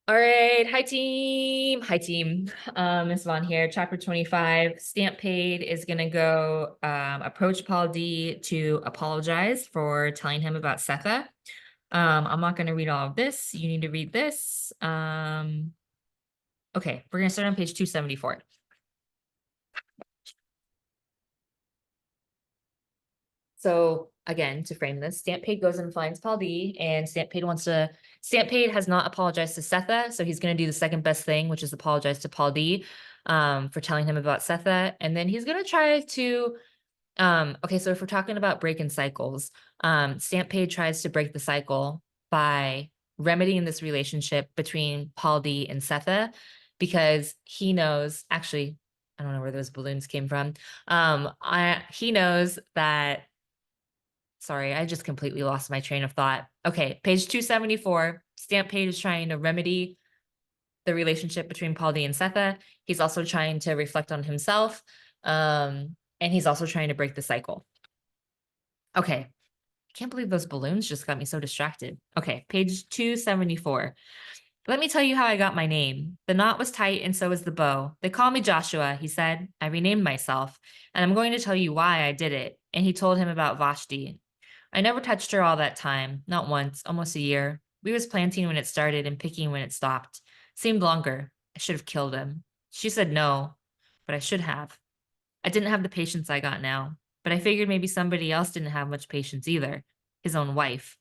All right, hi team. Hi team. Miss Vaughn here. Chapter 25. Stamp Paid is gonna go approach Paul D to apologize for telling him about Setha. I'm not gonna read all of this. You need to read this. Okay, we're gonna start on page 274. So again, to frame this, Stamp Paid goes and finds Paul D, and Stamp Paid has not apologized to Setha, so he's gonna do the second best thing, which is apologize to Paul D for telling him about Setha. And then he's gonna try to okay, so if we're talking about breaking cycles, Stamp Paid tries to break the cycle by remedying this relationship between Paul D and Setha because he knows, actually, I don't know where those balloons came from. He knows that, sorry, I just completely lost my train of thought. Okay, page 274, Stamp Paid is trying to remedy the relationship between Paul D and Setha. He's also trying to reflect on himself. And he's also trying to break the cycle. Okay. I can't believe those balloons just got me so distracted. Okay, page 274. Let me tell you how I got my name. The knot was tight and so was the bow. They call me Joshua, he said. I renamed myself, and I'm going to tell you why I did it. And he told him about Vashti. I never touched her all that time, not once, almost a year. We was planting when it started and picking when it stopped. Seemed longer. I should have killed him. She said no, but I should have. I didn't have the patience I got now, but I figured maybe somebody else didn't have much patience either. His own wife.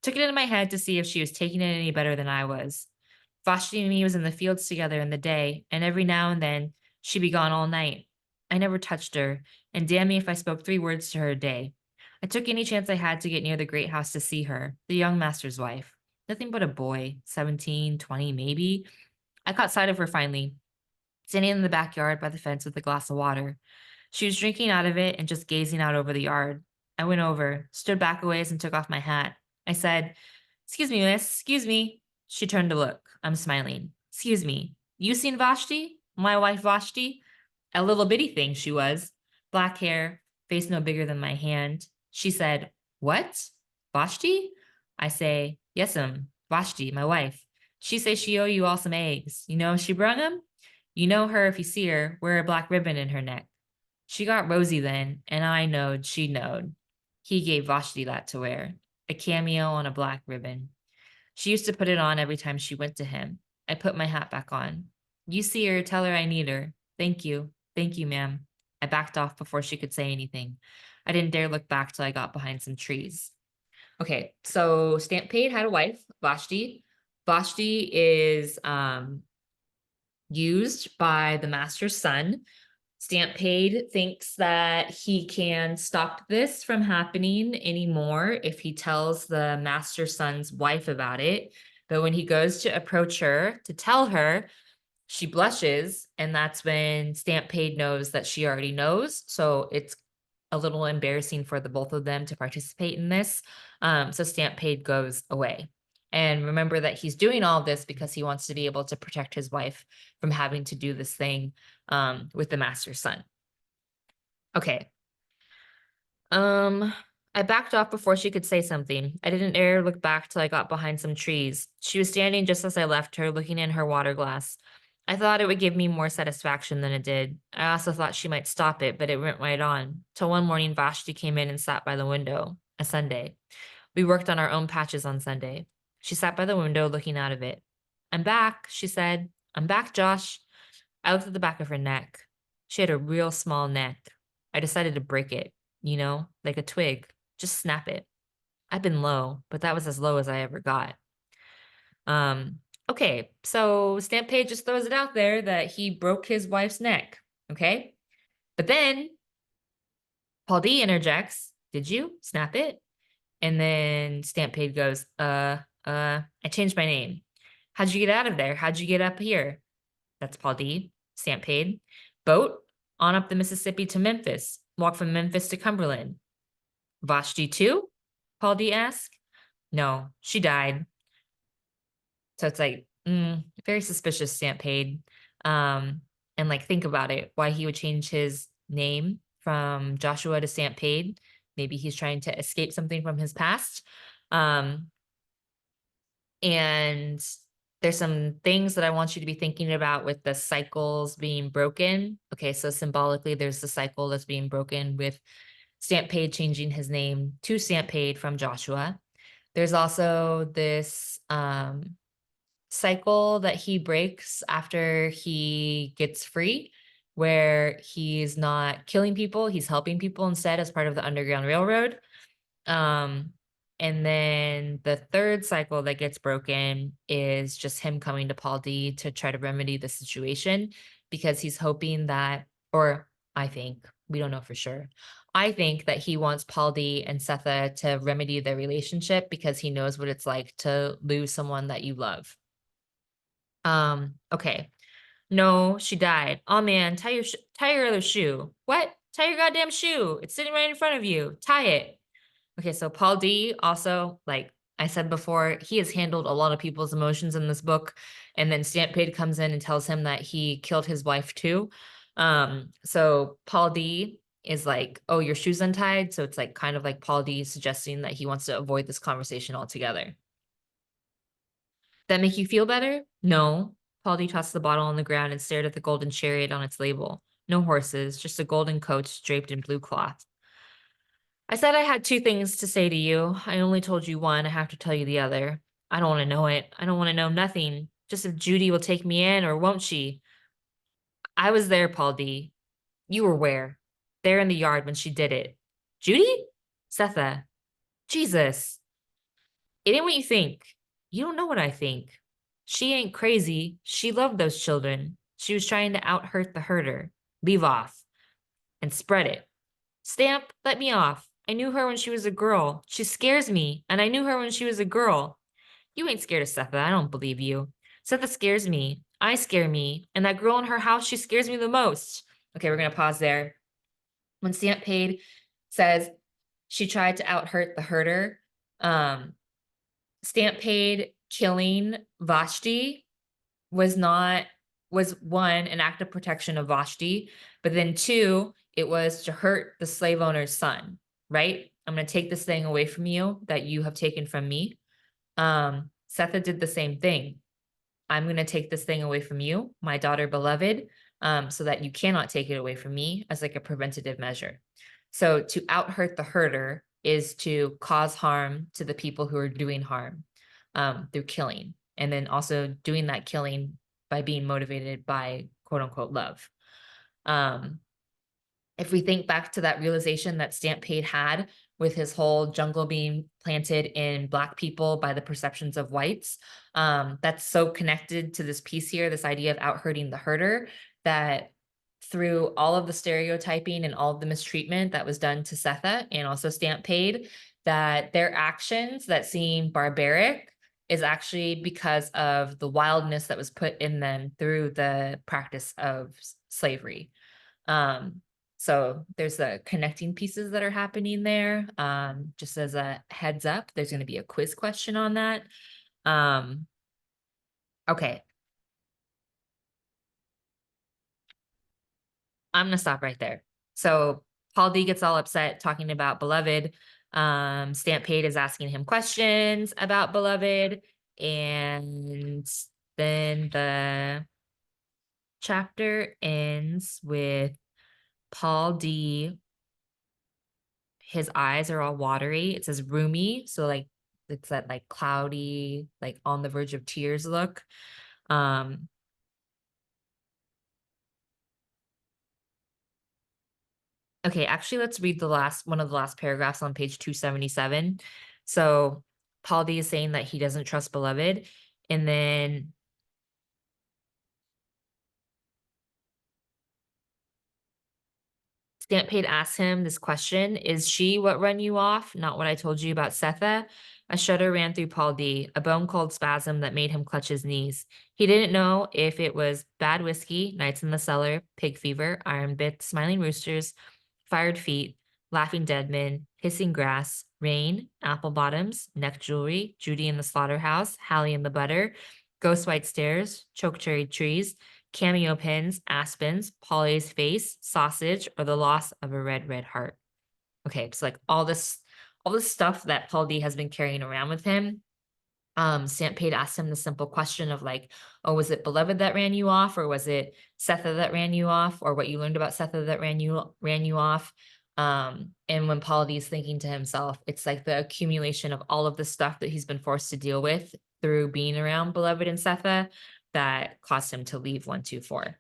Took it into my head to see if she was taking it any better than I was. Vashti and me was in the fields together in the day, and every now and then she'd be gone all night. I never touched her, and damn me if I spoke 3 words to her a day. I took any chance I had to get near the great house to see her, the young master's wife. Nothing but a boy, 17, 20 maybe. I caught sight of her finally, standing in the backyard by the fence with a glass of water. She was drinking out of it and just gazing out over the yard. I went over, stood back a ways, and took off my hat. I said, "Excuse me, miss, excuse me." She turned to look. I'm smiling. "Excuse me, you seen Vashti? My wife Vashti?" A little bitty thing she was. Black hair, face no bigger than my hand. She said, "What? Vashti?" I say, "Yes'm, Vashti, my wife. She say she owe you all some eggs. You know she brung 'em? You know her if you see her, wear a black ribbon in her neck." She got rosy then, and I knowed she knowed. He gave Vashti that to wear, a cameo on a black ribbon. She used to put it on every time she went to him. I put my hat back on. "You see her, tell her I need her. Thank you. Thank you, ma'am." I backed off before she could say anything. I didn't dare look back till I got behind some trees. Okay, so Stamp Paid had a wife, Vashti. Vashti is used by the master's son. Stamp Paid thinks that he can stop this from happening anymore if he tells the master son's wife about it. But when he goes to approach her to tell her, she blushes, and that's when Stamp Paid knows that she already knows. So it's a little embarrassing for the both of them to participate in this. So Stamp Paid goes away. And remember that he's doing all of this because he wants to be able to protect his wife from having to do this thing with the master's son. Okay. I backed off before she could say something. I didn't dare look back till I got behind some trees. She was standing just as I left her, looking in her water glass. I thought it would give me more satisfaction than it did. I also thought she might stop it, but it went right on. Till one morning, Vashti came in and sat by the window. A Sunday. We worked on our own patches on Sunday. She sat by the window looking out of it. "I'm back," she said. "I'm back, Josh." I looked at the back of her neck. She had a real small neck. I decided to break it, like a twig. Just snap it. I've been low, but that was as low as I ever got. Okay, so Stamp Page just throws it out there that he broke his wife's neck. Okay? But then Paul D interjects, "Did you snap it?" And then Stamp Page goes, I changed my name. "How'd you get out of there? How'd you get up here?" That's Paul D. Stamp Paid. "Boat on up the Mississippi to Memphis. Walk from Memphis to Cumberland." "Vashti too?" Paul D asked. "No, she died." So it's like, very suspicious, Stamp Paid. And like, think about it, why he would change his name from Joshua to Stamp Paid. Maybe he's trying to escape something from his past. And There's some things that I want you to be thinking about with the cycles being broken. Okay, so symbolically, there's the cycle that's being broken with Stampede changing his name to Stampede from Joshua. There's also this cycle that he breaks after he gets free, where he's not killing people, he's helping people instead as part of the Underground Railroad. Um, and then the third cycle that gets broken is just him coming to Paul D to try to remedy the situation because he's hoping that, or I think, we don't know for sure. I think that he wants Paul D and Setha to remedy their relationship because he knows what it's like to lose someone that you love. Okay. No, she died. Oh man, tie your other shoe. What? Tie your goddamn shoe. It's sitting right in front of you. Tie it. Okay, so Paul D also, like I said before, he has handled a lot of people's emotions in this book. And then Stampede comes in and tells him that he killed his wife too. So Paul D is like, oh, your shoe's untied. So it's like kind of like Paul D suggesting that he wants to avoid this conversation altogether. That make you feel better? No. Paul D tossed the bottle on the ground and stared at the golden chariot on its label. No horses, just a golden coach draped in blue cloth. I said I had two things to say to you. I only told you one. I have to tell you the other. I don't want to know it. I don't want to know nothing. Just if Judy will take me in or won't she? I was there, Paul D. You were where? There in the yard when she did it. Judy? Setha. Jesus. It ain't what you think. You don't know what I think. She ain't crazy. She loved those children. She was trying to out hurt the herder. Leave off. And spread it. Stamp, let me off. I knew her when she was a girl. She scares me, and I knew her when she was a girl. You ain't scared of Setha. I don't believe you. Setha scares me. I scare me. And that girl in her house, she scares me the most. Okay, we're going to pause there. When Stampede says she tried to out hurt the herder, Stampede killing Vashti was one, an act of protection of Vashti, but then two, it was to hurt the slave owner's son, right? I'm going to take this thing away from you that you have taken from me. Setha did the same thing. I'm going to take this thing away from you, my daughter beloved, so that you cannot take it away from me as like a preventative measure. So to out hurt the herder is to cause harm to the people who are doing harm through killing. And then also doing that killing by being motivated by quote unquote love. If we think back to that realization that Stampede had with his whole jungle being planted in Black people by the perceptions of whites, that's so connected to this piece here, this idea of out hurting the herder, that through all of the stereotyping and all of the mistreatment that was done to Setha and also Stampede, that their actions that seem barbaric is actually because of the wildness that was put in them through the practice of slavery. So there's the connecting pieces that are happening there. Just as a heads up, there's going to be a quiz question on that. Okay. I'm going to stop right there. So Paul D gets all upset talking about Beloved. Stampede is asking him questions about Beloved. And then the chapter ends with Paul D. His eyes are all watery. It says roomy. So like it's that like cloudy, like on the verge of tears look. Okay, actually, let's read the last one of the last paragraphs on page 277. So Paul D is saying that he doesn't trust Beloved. And then Stampede asks him this question: is she what run you off? Not what I told you about Setha? A shudder ran through Paul D, a bone-cold spasm that made him clutch his knees. He didn't know if it was bad whiskey, nights in the cellar, pig fever, iron bits, smiling roosters, fired feet, laughing dead men, hissing grass, rain, apple bottoms, neck jewelry, Judy in the slaughterhouse, Hallie in the butter, ghost white stairs, choke cherry trees, cameo pins, aspens, Polly's face, sausage, or the loss of a red, red heart. Okay, so like all this stuff that Paul D has been carrying around with him Stampede asked him the simple question of like, oh, was it Beloved that ran you off, or was it Setha that ran you off, or what you learned about Setha that ran you off? And when Paul D is thinking to himself, it's like the accumulation of all of the stuff that he's been forced to deal with through being around Beloved and Setha that caused him to leave 124.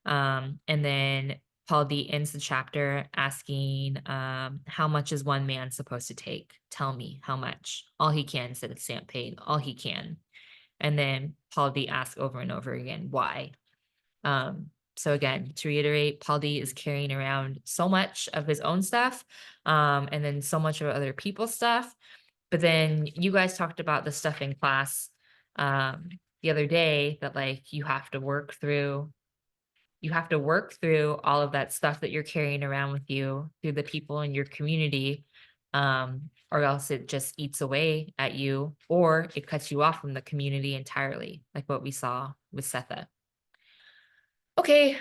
And then Paul D ends the chapter asking, how much is one man supposed to take? Tell me how much. All he can, said Stampede, all he can. And then Paul D asks over and over again, why? So again, to reiterate, Paul D is carrying around so much of his own stuff, and then so much of other people's stuff. But then you guys talked about the stuff in class the other day that like you have to work through all of that stuff that you're carrying around with you through the people in your community, or else it just eats away at you, or it cuts you off from the community entirely, like what we saw with Setha. Okay,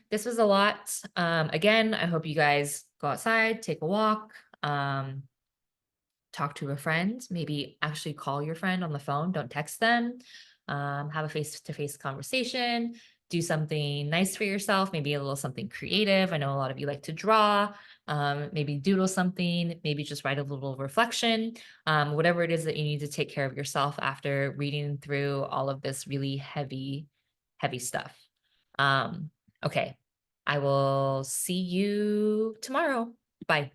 this was a lot. Again, I hope you guys go outside, take a walk, talk to a friend, maybe actually call your friend on the phone, don't text them. Have a face-to-face conversation, do something nice for yourself, maybe a little something creative. I know a lot of you like to draw, maybe doodle something, maybe just write a little reflection, whatever it is that you need to take care of yourself after reading through all of this really heavy, heavy stuff. Okay, I will see you tomorrow. Bye.